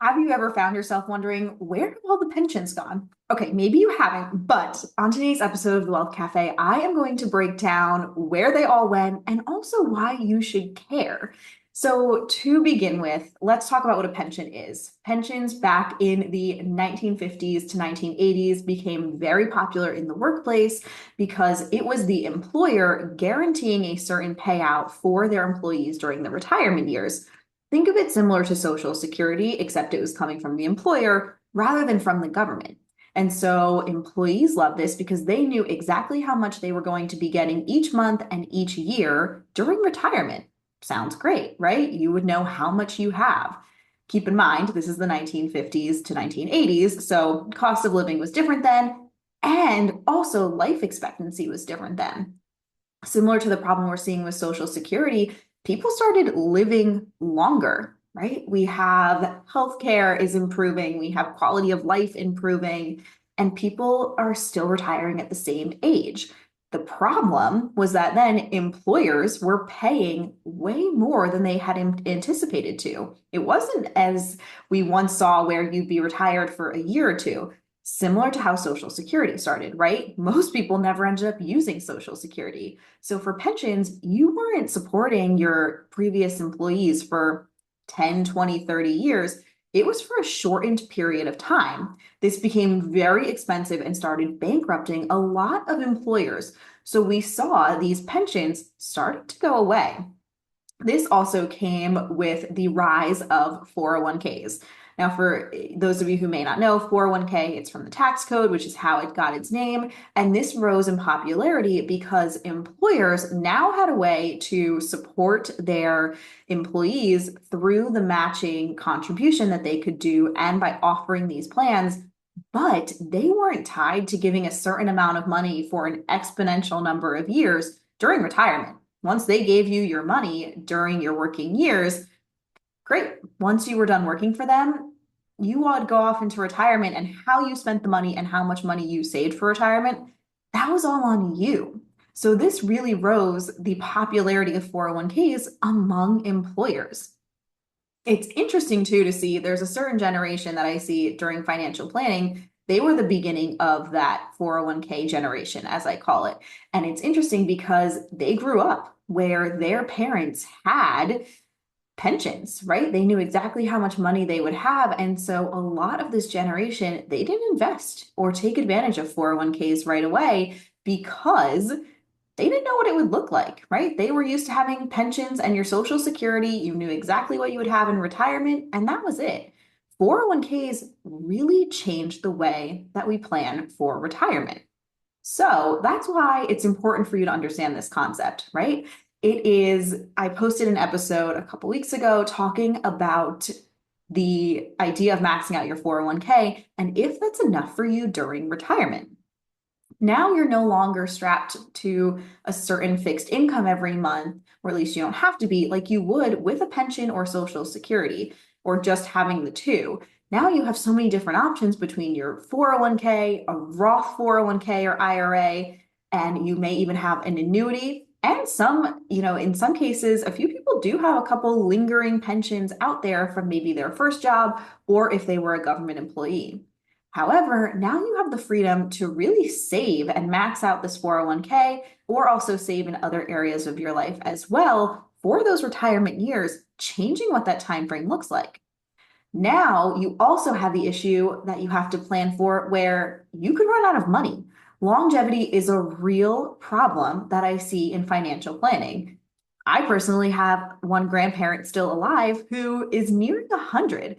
Have you ever found yourself wondering, where have all the pensions gone? Okay, maybe you haven't, but on today's episode of the Wealth Cafe, I am going to break down where they all went and also why you should care. So, to begin with, let's talk about what a pension is. Pensions back in the 1950s to 1980s became very popular in the workplace because it was the employer guaranteeing a certain payout for their employees during the retirement years. Think of it similar to Social Security, except it was coming from the employer rather than from the government. And so employees love this because they knew exactly how much they were going to be getting each month and each year during retirement. Sounds great, right? You would know how much you have. Keep in mind, this is the 1950s to 1980s, so cost of living was different then, and also life expectancy was different then. Similar to the problem we're seeing with Social Security, people started living longer, right? We have healthcare is improving, we have quality of life improving, and people are still retiring at the same age. The problem was that then employers were paying way more than they had anticipated to. It wasn't as we once saw where you'd be retired for a year or two. Similar to how Social Security started, right? Most people never ended up using Social Security. So for pensions, you weren't supporting your previous employees for 10, 20, 30 years. It was for a shortened period of time. This became very expensive and started bankrupting a lot of employers. So we saw these pensions starting to go away. This also came with the rise of 401ks. Now, for those of you who may not know, 401k, it's from the tax code, which is how it got its name. And this rose in popularity because employers now had a way to support their employees through the matching contribution that they could do and by offering these plans. But they weren't tied to giving a certain amount of money for an exponential number of years during retirement. Once they gave you your money during your working years, great. Once you were done working for them, you would go off into retirement, and how you spent the money and how much money you saved for retirement, that was all on you. So this really rose the popularity of 401ks among employers. It's interesting too to see there's a certain generation that I see during financial planning. They were the beginning of that 401k generation, as I call it. And it's interesting because they grew up where their parents had pensions, right? They knew exactly how much money they would have. And so a lot of this generation, they didn't invest or take advantage of 401ks right away because they didn't know what it would look like, right? They were used to having pensions and your Social Security. You knew exactly what you would have in retirement, and that was it. 401ks really changed the way that we plan for retirement. So that's why it's important for you to understand this concept, right? I posted an episode a couple weeks ago talking about the idea of maxing out your 401k and if that's enough for you during retirement. Now you're no longer strapped to a certain fixed income every month, or at least you don't have to be like you would with a pension or Social Security, or just having the two. Now you have so many different options between your 401k, a Roth 401k or IRA, and you may even have an annuity. And some, in some cases, a few people do have a couple lingering pensions out there from maybe their first job or if they were a government employee. However, now you have the freedom to really save and max out this 401k or also save in other areas of your life as well for those retirement years, changing what that time frame looks like. Now you also have the issue that you have to plan for where you could run out of money. Longevity is a real problem that I see in financial planning. I personally have one grandparent still alive who is nearing 100.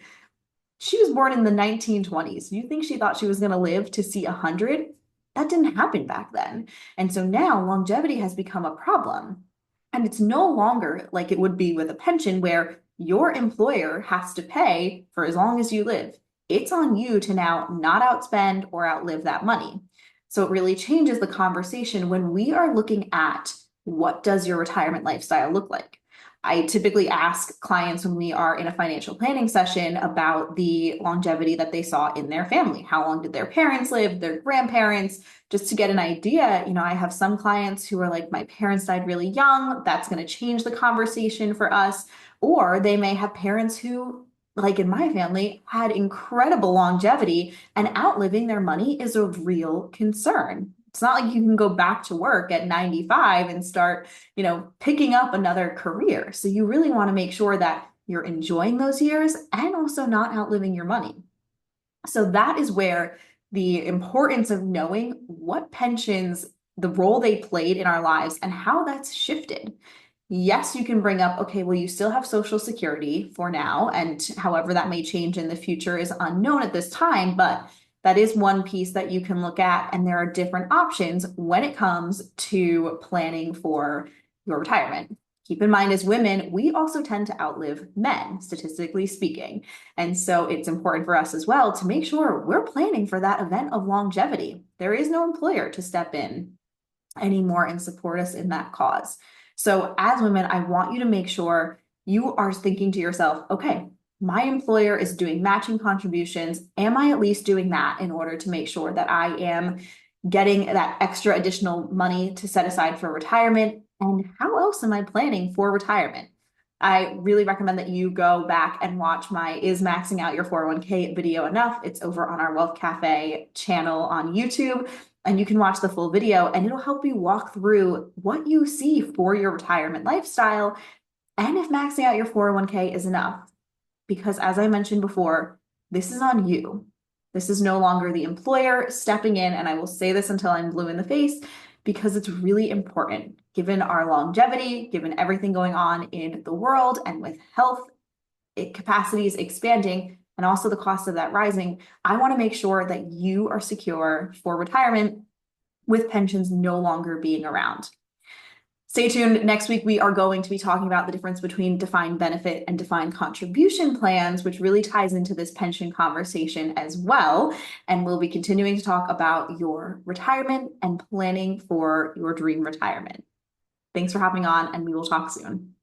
She was born in the 1920s. You think she thought she was going to live to see 100? That didn't happen back then. And so now longevity has become a problem. And it's no longer like it would be with a pension where your employer has to pay for as long as you live. It's on you to now not outspend or outlive that money. So it really changes the conversation when we are looking at what does your retirement lifestyle look like? I typically ask clients when we are in a financial planning session about the longevity that they saw in their family. How long did their parents live, their grandparents, just to get an idea. I have some clients who are like, my parents died really young. That's going to change the conversation for us. Or they may have parents who like in my family, had incredible longevity, and outliving their money is a real concern. It's not like you can go back to work at 95 and start, picking up another career. So you really want to make sure that you're enjoying those years and also not outliving your money. So that is where the importance of knowing what pensions, the role they played in our lives, and how that's shifted. Yes, you can bring up, okay, well, you still have Social Security for now, and however that may change in the future is unknown at this time, but that is one piece that you can look at, and there are different options when it comes to planning for your retirement. Keep in mind, as women, we also tend to outlive men, statistically speaking. And so it's important for us as well to make sure we're planning for that event of longevity. There is no employer to step in anymore and support us in that cause. So as women, I want you to make sure you are thinking to yourself, okay, my employer is doing matching contributions. Am I at least doing that in order to make sure that I am getting that extra additional money to set aside for retirement? And how else am I planning for retirement? I really recommend that you go back and watch my Is Maxing Out Your 401k video enough? It's over on our Wealth Cafe channel on YouTube, and you can watch the full video, and it'll help you walk through what you see for your retirement lifestyle and if maxing out your 401k is enough. Because as I mentioned before, this is on you. This is no longer the employer stepping in, and I will say this until I'm blue in the face because it's really important given our longevity, given everything going on in the world, and with health capacities expanding and also the cost of that rising. I want to make sure that you are secure for retirement with pensions no longer being around. Stay tuned. Next week, we are going to be talking about the difference between defined benefit and defined contribution plans, which really ties into this pension conversation as well. And we'll be continuing to talk about your retirement and planning for your dream retirement. Thanks for hopping on, and we will talk soon.